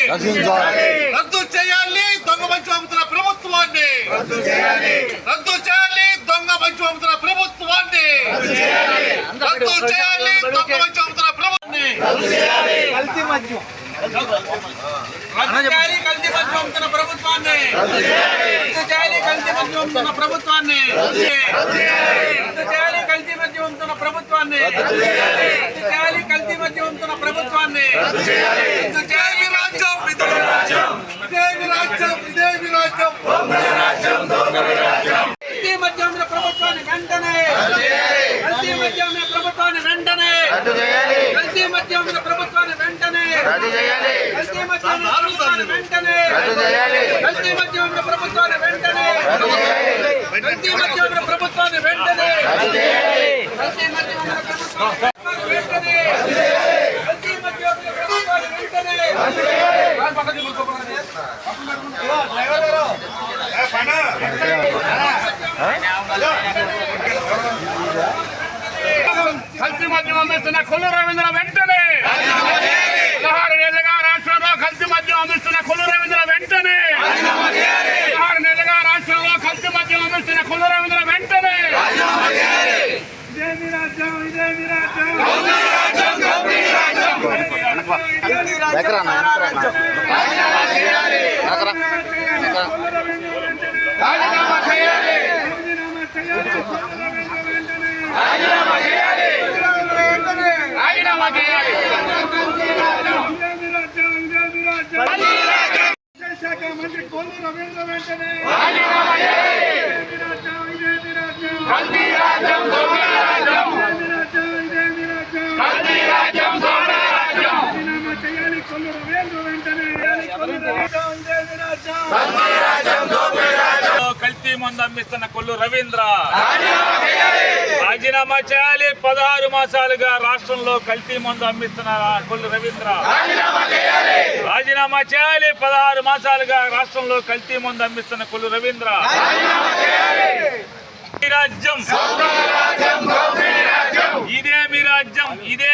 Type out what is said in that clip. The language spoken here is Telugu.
రద్దు చేయాలి దొంగ మంచి అమ్ముతున్న ప్రభుత్వాన్ని, రద్దు చేయాలి దొంగ మంచి అమ్ముతున్న ప్రభుత్వాన్ని, రద్దు చేయాలి దొంగ మంచి అమ్ముతున్న ప్రభుత్వాన్ని, కల్తీ మద్యం కల్తీ మద్యం అమ్ముతున్న ప్రభుత్వాన్ని, రద్దు చేయాలి కల్తీ మద్యం అమ్ముతున్న ప్రభుత్వాన్ని, రద్దు చేయాలి కల్తీ మద్యం అమ్ముతున్న ప్రభుత్వాన్ని, రద్దు చేయాలి కల్తీ మద్యం అమ్ముతున్న ప్రభుత్వాన్ని, రద్దు చేయాలి రాజ్యం ఇదే రాజ్యం కల్తీ మద్యం ప్రభుత్వాన్ని వెంటనే, కల్తీ మద్యం ప్రభుత్వాన్ని వెంటనే, కల్తీ మద్యం ప్రభుత్వాన్ని వెంటనే, కల్తీ మద్యం ప్రభుత్వాన్ని వెంటనే, కల్తీ మద్యం ప్రభుత్వాన్ని వెంటనే, కల్తీ మద్యం ప్రభుత్వాన్ని వెంటనే, కల్తీ మద్యం ప్రభుత్వాన్ని వెంటనే, కల్తీ మద్యం ప్రభుత్వాన్ని వెంటనే, కల్తీ మద్యం అమ్మిస్తున్న కొల్లు రవీంద్ర వెంటనే, 16 నెలలుగా రాష్ట్రంలో కల్తీ మద్యం అమ్మిస్తున్న కొల్లు రవీంద్ర వెంటనే, 16 నెలలుగా రాష్ట్రంలో కల్తీ మద్యం అమ్మిస్తున్న కొల్లు రవీంద్ర వెంటనే, శాఖ మంత్రి కొల్లు రవీంద్ర వెంటనే, కల్తీ మందు అమ్మిస్తున్న కొల్లు రవీంద్ర రాజీనామా చేయాలి. 16 మాసాలుగా రాష్ట్రంలో కల్తీ మందు అమ్మిస్తున్న కొల్లు రవీంద్ర రాజీనామా చేయాలి. 16 మాసాలుగా రాష్ట్రంలో కల్తీ మందు అమ్మిస్తున్న కొల్లు రవీంద్ర రాజ్యం ఇదే మీ రాజ్యం, ఇదే